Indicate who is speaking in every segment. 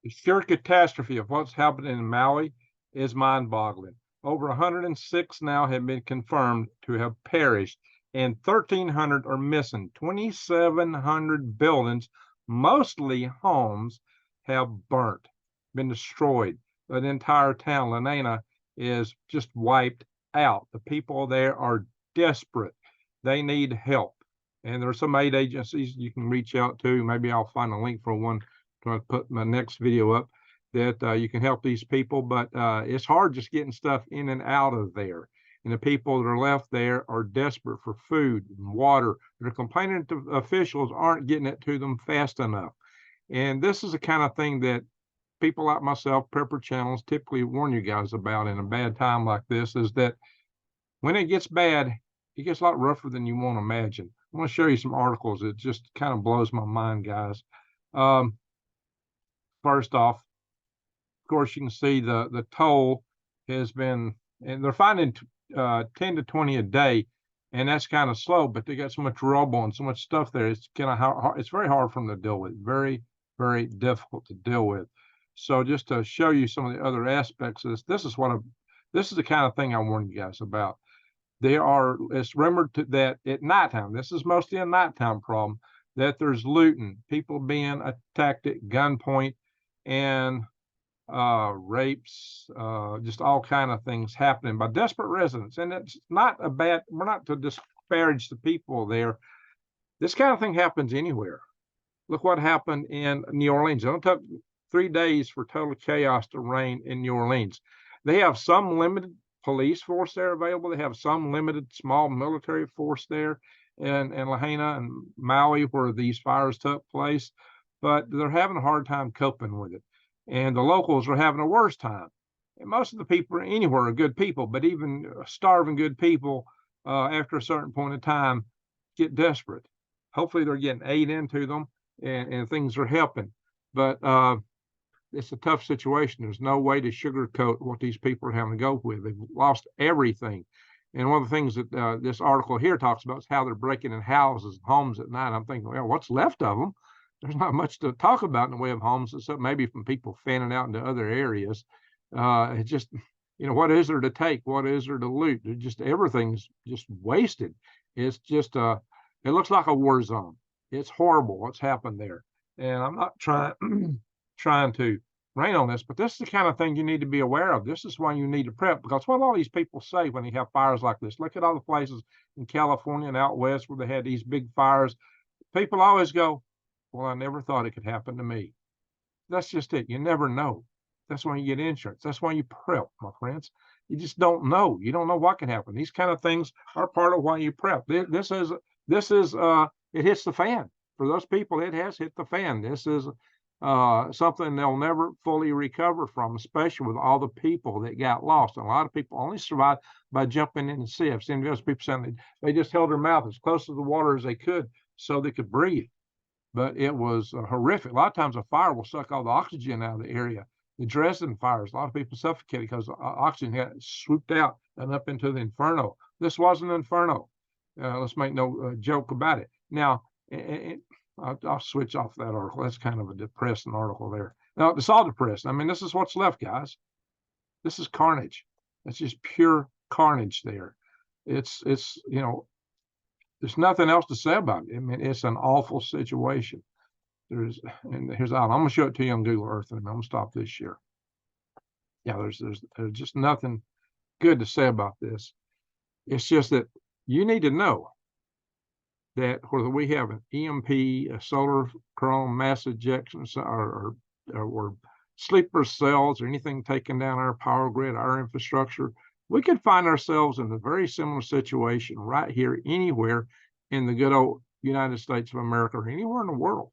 Speaker 1: The sheer catastrophe of what's happening in Maui is mind-boggling. Over 106 now have been confirmed to have perished, and 1,300 are missing. 2,700 buildings, mostly homes, have burnt, been destroyed. The entire town, Lahaina, is just wiped out. The people there are desperate. They need help. And there are some aid agencies you can reach out to. Maybe I'll find a link for one to put my next video up that you can help these people. But it's hard just getting stuff in and out of there. And the people that are left there are desperate for food and water. They're complaining to officials aren't getting it to them fast enough. And this is the kind of thing that people like myself, Prepper Channels, typically warn you guys about in a bad time like this, is that when it gets bad, it gets a lot rougher than you want to imagine. I want to show you some articles. It just kind of blows my mind, guys. First off, of course, you can see the toll has been, and they're finding 10 to 20 a day, and that's kind of slow, but they got so much rubble and so much stuff there. It's kind of hard. It's very hard for them to deal with. Very, very difficult to deal with. So just to show you some of the other aspects of this, this is the kind of thing I warn you guys about. It's rumored that at nighttime, this is mostly a nighttime problem, that there's looting, people being attacked at gunpoint, and rapes, just all kind of things happening by desperate residents. And it's not we're not to disparage the people there. This kind of thing happens anywhere. Look what happened in New Orleans. It took 3 days for total chaos to reign in New Orleans. They have some limited police force there available. They have some limited small military force there in Lahaina and Maui where these fires took place, but they're having a hard time coping with it. And the locals are having a worse time. And most of the people anywhere are good people, but even starving good people, after a certain point in time, get desperate. Hopefully they're getting aid into them and things are helping. But it's a tough situation. There's no way to sugarcoat what these people are having to go with. They've lost everything. And one of the things that this article here talks about is how they're breaking in houses and homes at night. I'm thinking, well, what's left of them? There's not much to talk about in the way of homes, except maybe from people fanning out into other areas. It's just, what is there to take? What is there to loot? Everything's just wasted. It's just, it looks like a war zone. It's horrible what's happened there. And I'm not trying to rain on this, but this is the kind of thing you need to be aware of. This is why you need to prep, because what all these people say when they have fires like this, look at all the places in California and out west where they had these big fires. People always go, well, I never thought it could happen to me. That's just it. You never know. That's why you get insurance. That's why you prep, my friends. You just don't know. You don't know what can happen. These kind of things are part of why you prep. This is it hits the fan. For those people, it has hit the fan. This is something they'll never fully recover from, especially with all the people that got lost. And a lot of people only survived by jumping in the sea. I've seen those people saying they just held their mouth as close to the water as they could so they could breathe. But it was horrific. A lot of times a fire will suck all the oxygen out of the area. The Dresden fires, a lot of people suffocated because oxygen had swooped out and up into the inferno. This wasn't an inferno. Let's make no joke about it. Now, I'll switch off that article. That's kind of a depressing article there. Now, it's all depressing. I mean, this is what's left, guys. This is carnage. It's just pure carnage there. It's there's nothing else to say about it. I mean, it's an awful situation. Here's I'm going to show it to you on Google Earth, and I'm going to stop this share. Yeah, there's just nothing good to say about this. It's just that you need to know that whether we have an EMP, a solar chrome mass ejection, or sleeper cells, or anything taking down our power grid, our infrastructure, we could find ourselves in a very similar situation right here, anywhere in the good old United States of America or anywhere in the world.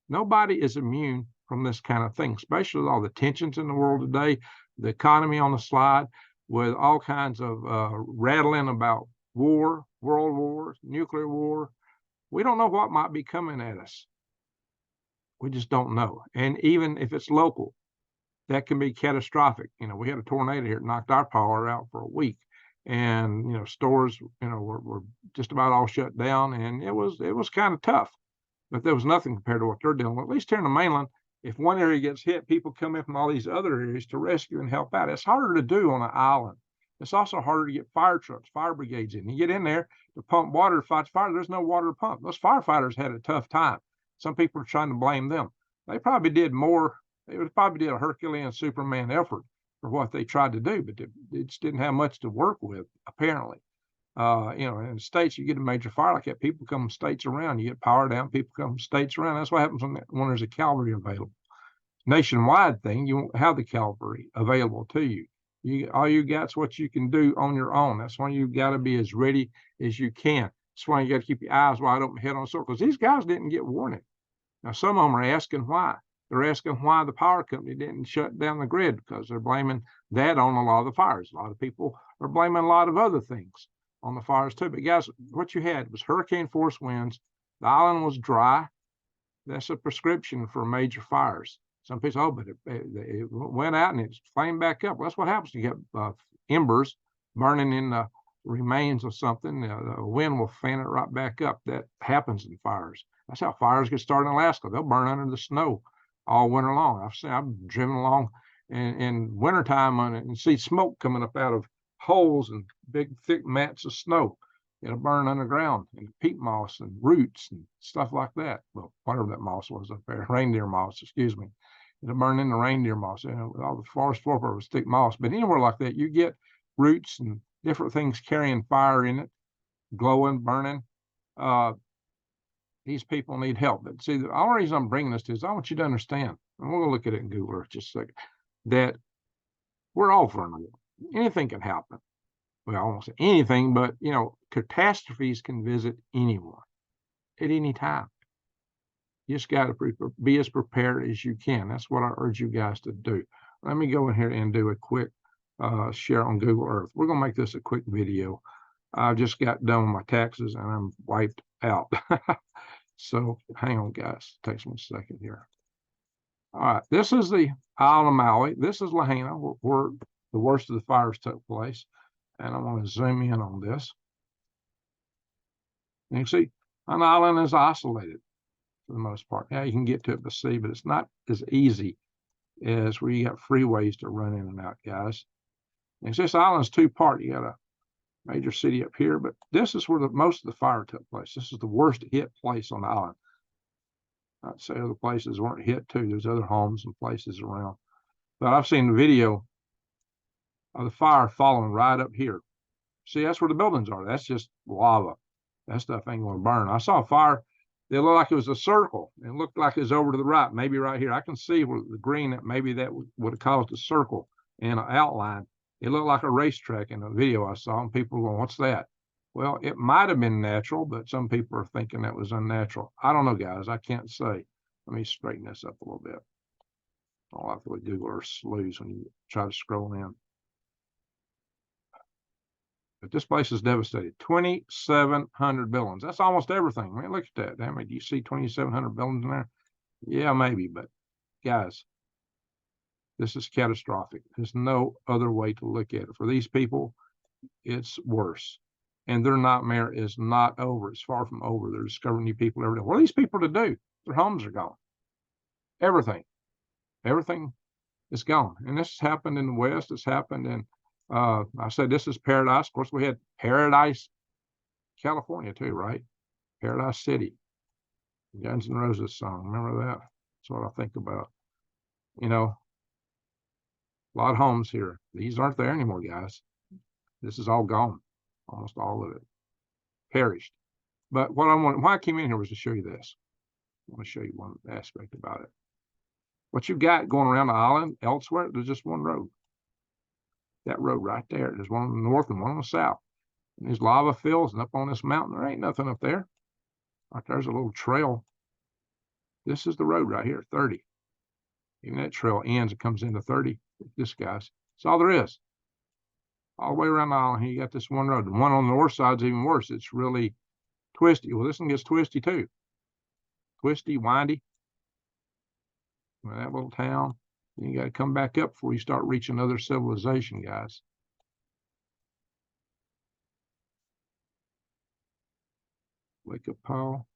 Speaker 1: Nobody is immune from this kind of thing, especially with all the tensions in the world today, the economy on the slide, with all kinds of rattling about war, world wars, nuclear war. We don't know what might be coming at us. We just don't know. And even if it's local, that can be catastrophic. We had a tornado here that knocked our power out for a week, and stores were just about all shut down, and it was kind of tough. But there was nothing compared to what they're dealing with. At least here in the mainland, If one area gets hit, people come in from all these other areas to rescue and help out. It's harder to do on an island. It's also harder to get fire trucks, fire brigades in. You get in there to pump water to fight fire. There's no water to pump. Those firefighters had a tough time. Some people are trying to blame them. They probably did more. They probably did a Herculean Superman effort for what they tried to do, but they just didn't have much to work with, apparently. In the States, you get a major fire like that, people come from states around. You get power down, people come from states around. That's what happens when there's a cavalry available. Nationwide thing, you won't have the cavalry available to you. All you got's what you can do on your own. That's why you got to be as ready as you can. That's why you got to keep your eyes wide open, head on circles. These guys didn't get warning. Now, some of them are asking why. They're asking why the power company didn't shut down the grid, because they're blaming that on a lot of the fires. A lot of people are blaming a lot of other things on the fires too. But guys, what you had was hurricane force winds. The island was dry. That's a prescription for major fires. Some people, oh, but it went out and it's flamed back up. Well, that's what happens. You get embers burning in the remains of something. The wind will fan it right back up. That happens in fires. That's how fires get started in Alaska. They'll burn under the snow all winter long. I've driven along in wintertime and see smoke coming up out of holes and big thick mats of snow. It'll burn underground and peat moss and roots and stuff like that. Well, whatever that moss was up there, reindeer moss, excuse me. It'll burn in the reindeer moss. All the forest floor was thick moss. But anywhere like that, you get roots and different things carrying fire in it, glowing, burning. These people need help. But see, the only reason I'm bringing this to is I want you to understand, and we'll look at it in Google Earth just a second, that we're all vulnerable. Anything can happen. Well, I won't say anything, but, catastrophes can visit anyone at any time. You just got to be as prepared as you can. That's what I urge you guys to do. Let me go in here and do a quick share on Google Earth. We're going to make this a quick video. I just got done with my taxes and I'm wiped out. So hang on, guys. It takes me a second here. All right. This is the Isle of Maui. This is Lahaina, where the worst of the fires took place. And I want to zoom in on this. And you can see an island is isolated for the most part. Yeah, you can get to it by sea, but it's not as easy as where you got freeways to run in and out, guys. And this island's two-part. You got a major city up here, but this is where most of the fire took place. This is the worst hit place on the island. I'd say other places weren't hit too. There's other homes and places around. But I've seen the video of the fire falling right up here. See, that's where the buildings are. That's just lava. That stuff ain't going to burn. I saw a fire. It looked like it was a circle. It looked like it was over to the right, maybe right here. I can see where the green, maybe that would have caused a circle and an outline. It looked like a racetrack in a video I saw, and people were going, what's that? Well, it might have been natural, but some people are thinking that was unnatural. I don't know, guys. I can't say. Let me straighten this up a little bit. I don't like the way Google Earth slews when you try to scroll in. But this place is devastated. 2,700 buildings. That's almost everything. I mean, look at that. I mean, do you see 2,700 buildings in there? Yeah, maybe. But guys, this is catastrophic. There's no other way to look at it. For these people, it's worse. And their nightmare is not over. It's far from over. They're discovering new people every day. What are these people to do? Their homes are gone. Everything is gone. And this has happened in the West. It's happened in I said this is paradise. Of course, we had Paradise, California too, right? Paradise City. Guns N' Roses song. Remember that? That's what I think about. A lot of homes here. These aren't there anymore, guys. This is all gone. Almost all of it. Perished. But why I came in here was to show you this. I want to show you one aspect about it. What you got going around the island elsewhere, there's just one road. That road right there. There's one on the north and one on the south. And there's lava fields, and up on this mountain, there ain't nothing up there. Like there's a little trail. This is the road right here, 30. Even that trail ends, it comes into 30. This, guys. That's all there is. All the way around the island here, you got this one road. The one on the north side's even worse. It's really twisty. Well, this one gets twisty too. Twisty, windy. That little town. You got to come back up before you start reaching other civilization, guys. Wake up, Paul.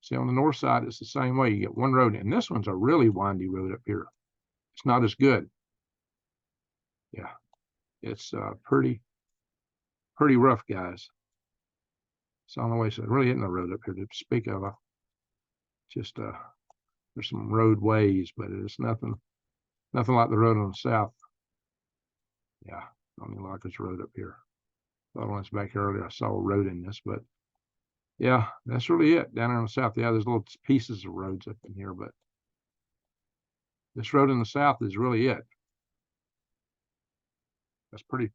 Speaker 1: See, on the north side, it's the same way. You get one road, and this one's a really windy road up here. It's not as good. Yeah, it's pretty rough, guys. It's on the way, so really isn't a road up here to speak of. Just there's some roadways, but it's nothing like the road on the south. Yeah, don't even like this road up here. The other one's back earlier. I saw a road in this, but yeah, that's really it down there in the south. Yeah, there's little pieces of roads up in here, but this road in the south is really it. That's pretty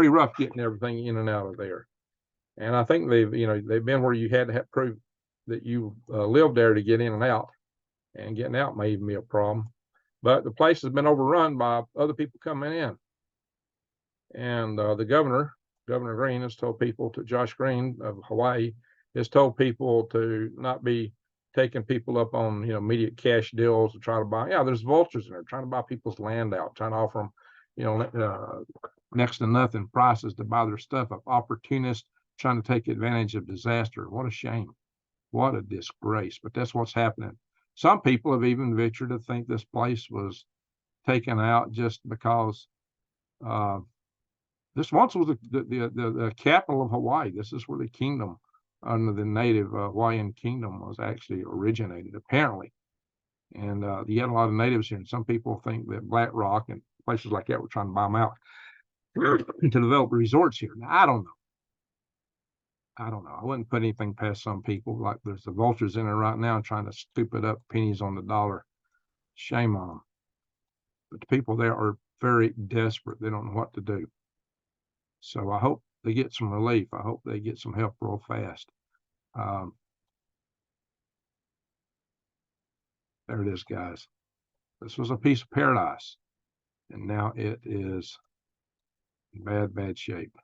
Speaker 1: rough getting everything in and out of there. And I think they've been where you had to have proof that you lived there to get in and out, and getting out may even be a problem. But the place has been overrun by other people coming in, and the Governor Green has told people Josh Green of Hawaii has told people to not be taking people up on immediate cash deals to try to buy. Yeah, there's vultures in there trying to buy people's land out, trying to offer them next to nothing prices to buy their stuff up. Opportunists trying to take advantage of disaster. What a shame. What a disgrace. But that's what's happening. Some people have even ventured to think this place was taken out just because this once was the capital of Hawaii. This is where the kingdom under the native Hawaiian kingdom was actually originated, apparently. And you had a lot of natives here, and some people think that Black Rock and places like that were trying to buy them out to develop resorts here. Now, I don't know. I wouldn't put anything past some people. Like there's the vultures in there right now trying to scoop it up pennies on the dollar. Shame on them. But the people there are very desperate. They don't know what to do. So I hope they get some relief. I hope they get some help real fast. There it is, guys. This was a piece of paradise, and now it is in bad shape.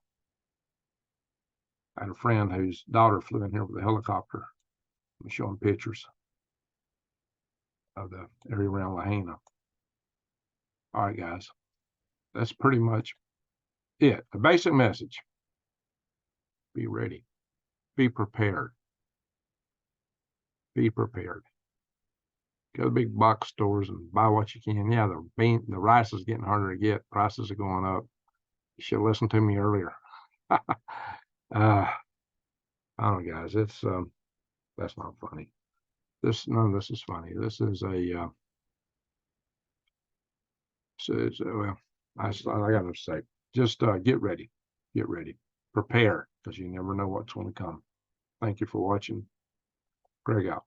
Speaker 1: I had a friend whose daughter flew in here with a helicopter. I'm showing pictures of the area around Lahaina. All right, guys. That's pretty much it. The basic message. Be ready. Be prepared. Be prepared. Go to big box stores and buy what you can. Yeah, the rice is getting harder to get. Prices are going up. You should listen to me earlier. I don't know, guys. It's that's not funny. None of this is funny. This is a well, I got to say, just get ready, prepare, because you never know what's going to come. Thank you for watching. Greg out.